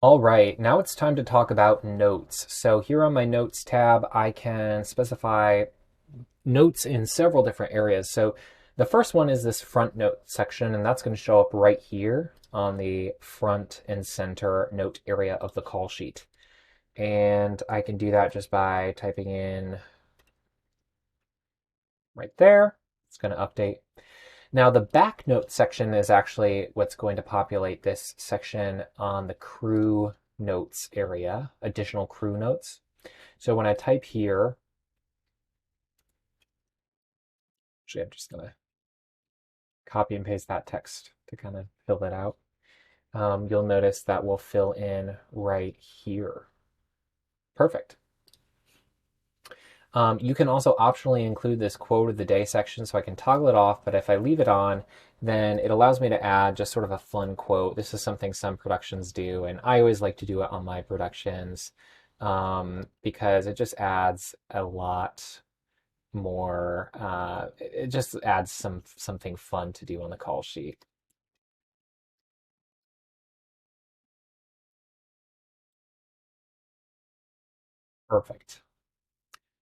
All right, now it's time to talk about notes. So here on my notes tab, I can specify notes in several different areas. So the first one is this front note section, and that's going to show up right here on the front and center note area of the call sheet. And I can do that just by typing in right there. It's going to update. Now the back note section is actually what's going to populate this section on the crew notes area, additional crew notes. So when I type here, actually I'm just going to copy and paste that text to kind of fill that out. You'll notice that will fill in right here. Perfect. You can also optionally include this quote of the day section, so I can toggle it off, but if I leave it on, then it allows me to add just sort of a fun quote. This is something some productions do, and I always like to do it on my productions because it just adds a lot more, it just adds something fun to do on the call sheet. Perfect.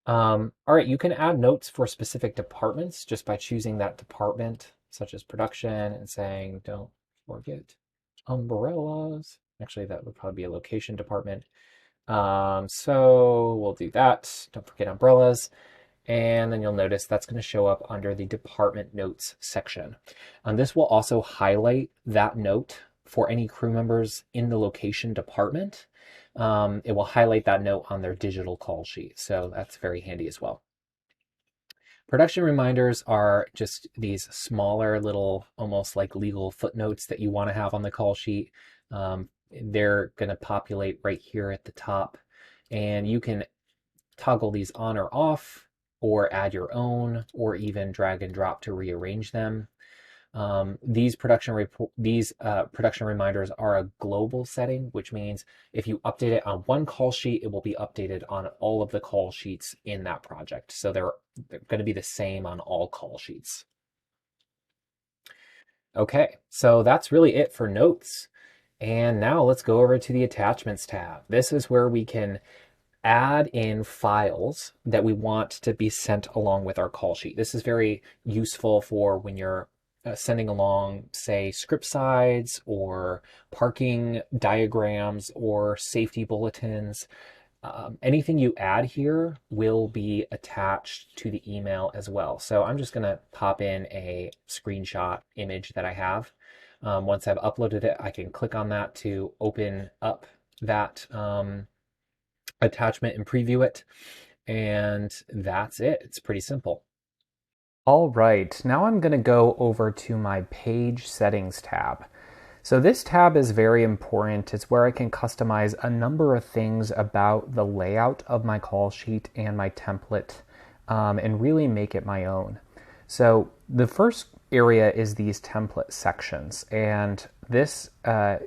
All right, you can add notes for specific departments just by choosing that department, such as production, and saying, don't forget umbrellas. Actually, that would probably be a location department. So we'll do that. Don't forget umbrellas. And then you'll notice that's going to show up under the department notes section. This will also highlight that note for any crew members in the location department. It will highlight that note on their digital call sheet. So that's very handy as well. Production reminders are just these smaller little, almost like legal footnotes that you want to have on the call sheet. They're going to populate right here at the top, and you can toggle these on or off, or add your own, or even drag and drop to rearrange them. These production reminders are a global setting, which means if you update it on one call sheet, it will be updated on all of the call sheets in that project. So they're going to be the same on all call sheets. Okay, so that's really it for notes. And now let's go over to the attachments tab. This is where we can add in files that we want to be sent along with our call sheet. This is very useful for when you're sending along, say, script sides or parking diagrams or safety bulletins. Anything you add here will be attached to the email as well. So I'm just going to pop in a screenshot image that I have. Once I've uploaded it, I can click on that to open up that attachment and preview it. And that's it. It's pretty simple. All right, now I'm going to go over to my page settings tab. So this tab is very important. It's where I can customize a number of things about the layout of my call sheet and my template and really make it my own. So the first area is these template sections, and this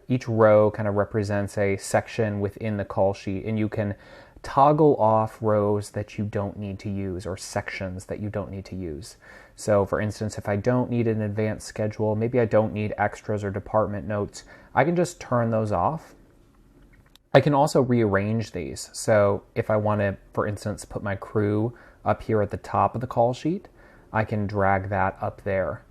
each row kind of represents a section within the call sheet, and you can toggle off rows that you don't need to use or sections that you don't need to use. So for instance, if I don't need an advanced schedule, maybe I don't need extras or department notes, I can just turn those off. I can also rearrange these. So if I want to, for instance, put my crew up here at the top of the call sheet, I can drag that up there.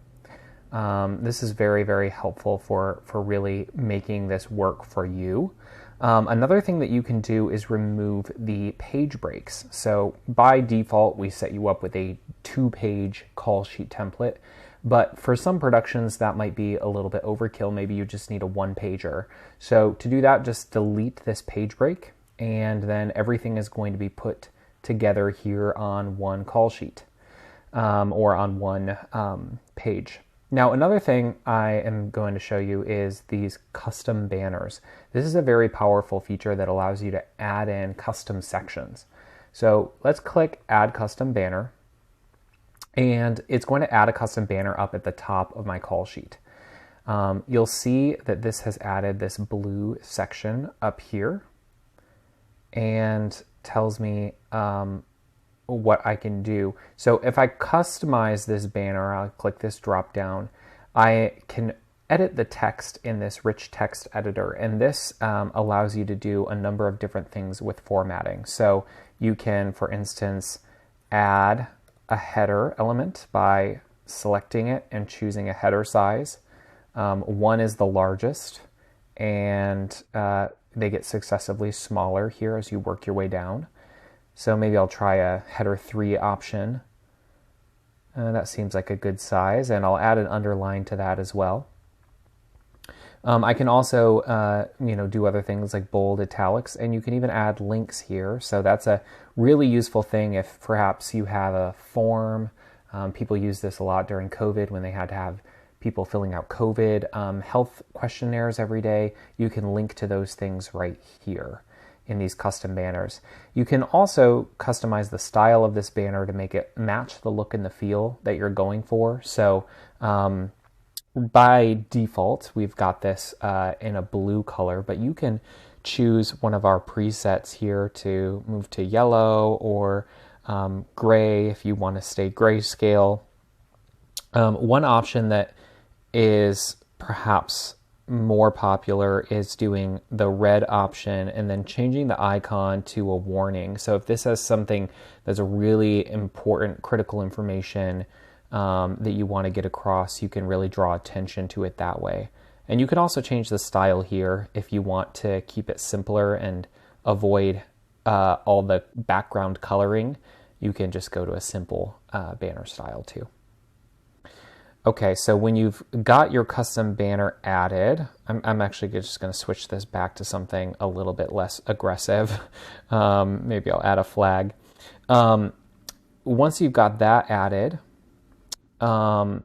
This is very, very helpful for really making this work for you. Another thing that you can do is remove the page breaks. So by default, we set you up with a 2-page call sheet template, but for some productions that might be a little bit overkill. Maybe you just need a 1-pager. So to do that, just delete this page break, and then everything is going to be put together here on one call sheet or on one page. Now, another thing I am going to show you is these custom banners. This is a very powerful feature that allows you to add in custom sections. So let's click Add Custom Banner, and it's going to add a custom banner up at the top of my call sheet. You'll see that this has added this blue section up here and tells me what I can do. So if I customize this banner, I'll click this drop down. I can edit the text in this rich text editor, and this allows you to do a number of different things with formatting. So you can, for instance, add a header element by selecting it and choosing a header size. One is the largest, and they get successively smaller here as you work your way down. So maybe I'll try a header 3 option. That seems like a good size, and I'll add an underline to that as well. I can also do other things like bold, italics, and you can even add links here. So that's a really useful thing if perhaps you have a form. People use this a lot during COVID when they had to have people filling out COVID health questionnaires every day. You can link to those things right here in these custom banners. You can also customize the style of this banner to make it match the look and the feel that you're going for. So by default, we've got this in a blue color, but you can choose one of our presets here to move to yellow or gray if you want to stay grayscale. One option that is perhaps more popular is doing the red option and then changing the icon to a warning. So if this has something that's a really important, critical information that you want to get across, you can really draw attention to it that way. And you can also change the style here if you want to keep it simpler and avoid all the background coloring. You can just go to a simple banner style too. Okay, so when you've got your custom banner added, I'm actually just going to switch this back to something a little bit less aggressive. Maybe I'll add a flag. Once you've got that added, I'm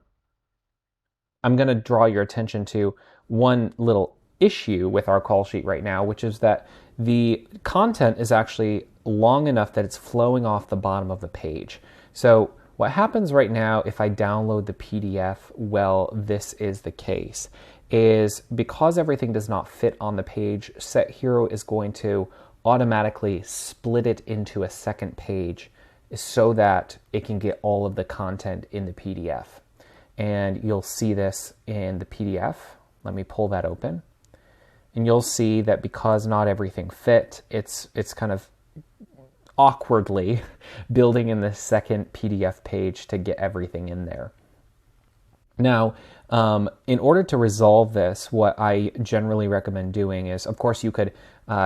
going to draw your attention to one little issue with our call sheet right now, which is that the content is actually long enough that it's flowing off the bottom of the page. So what happens right now if I download the PDF, well, this is the case, is because everything does not fit on the page, SetHero is going to automatically split it into a second page so that it can get all of the content in the PDF. And you'll see this in the PDF. Let me pull that open. And you'll see that because not everything fit, it's kind of awkwardly building in the second PDF page to get everything in there. Now, in order to resolve this, what I generally recommend doing is, of course, you could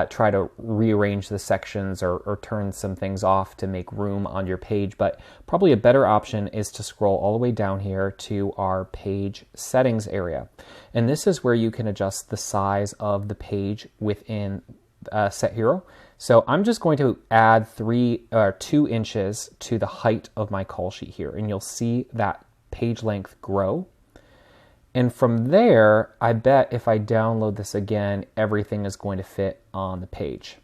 try to rearrange the sections or turn some things off to make room on your page, but probably a better option is to scroll all the way down here to our page settings area. And this is where you can adjust the size of the page within SetHero. So I'm just going to add 2 inches to the height of my call sheet here, and you'll see that page length grow. And from there, I bet if I download this again, everything is going to fit on the page.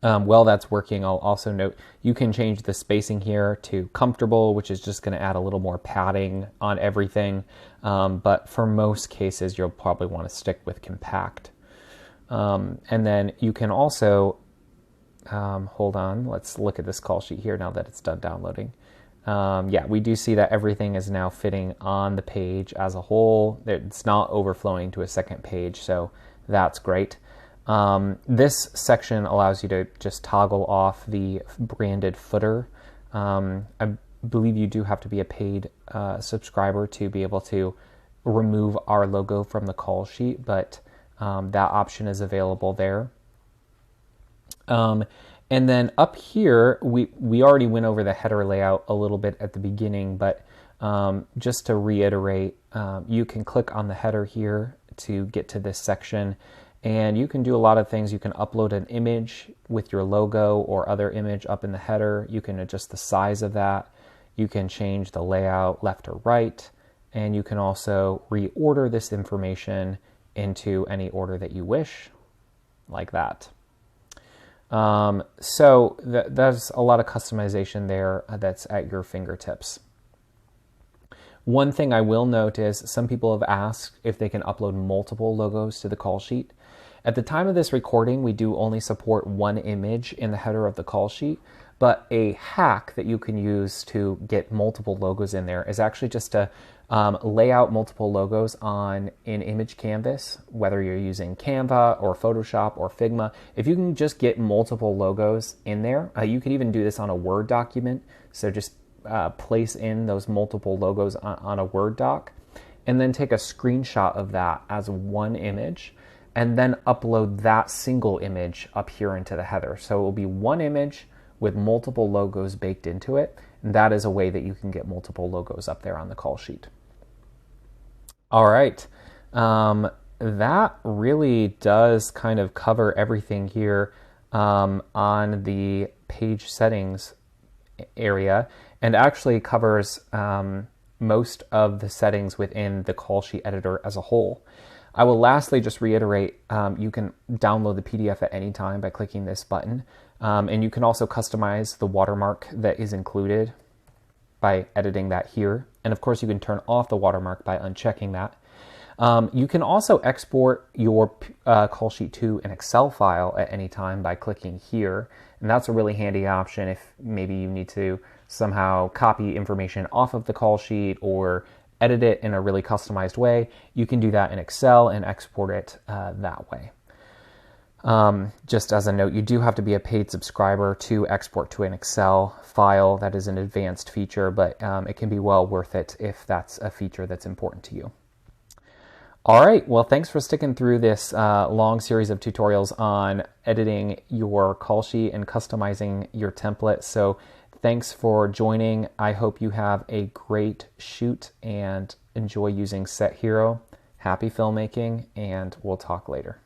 While that's working, I'll also note you can change the spacing here to comfortable, which is just going to add a little more padding on everything. But for most cases, you'll probably want to stick with compact. And then you can also, hold on, let's look at this call sheet here now that it's done downloading. Yeah, we do see that everything is now fitting on the page as a whole. It's not overflowing to a second page, so that's great. This section allows you to just toggle off the branded footer. I believe you do have to be a paid subscriber to be able to remove our logo from the call sheet, but that option is available there. And then up here, we already went over the header layout a little bit at the beginning, but just to reiterate, you can click on the header here to get to this section, and you can do a lot of things. You can upload an image with your logo or other image up in the header. You can adjust the size of that. You can change the layout left or right, and you can also reorder this information into any order that you wish, like that. So there's a lot of customization there that's at your fingertips. One thing I will note is some people have asked if they can upload multiple logos to the call sheet. At the time of this recording, we do only support one image in the header of the call sheet, But a hack that you can use to get multiple logos in there is actually just to lay out multiple logos on an image canvas, whether you're using Canva or Photoshop or Figma. If you can just get multiple logos in there, you could even do this on a Word document. So just place in those multiple logos on a Word doc, and then take a screenshot of that as one image, and then upload that single image up here into the header. So it will be one image with multiple logos baked into it. And that is a way that you can get multiple logos up there on the call sheet. All right. That really does kind of cover everything here on the page settings area, and actually covers most of the settings within the call sheet editor as a whole. I will lastly just reiterate, you can download the PDF at any time by clicking this button. And you can also customize the watermark that is included by editing that here. And of course, you can turn off the watermark by unchecking that. You can also export your call sheet to an Excel file at any time by clicking here. And that's a really handy option if maybe you need to somehow copy information off of the call sheet or edit it in a really customized way. You can do that in Excel and export it that way. Just as a note, you do have to be a paid subscriber to export to an Excel file. That is an advanced feature, but it can be well worth it if that's a feature that's important to you. All right, well, thanks for sticking through this long series of tutorials on editing your call sheet and customizing your template. So thanks for joining. I hope you have a great shoot and enjoy using SetHero. Happy filmmaking, and we'll talk later.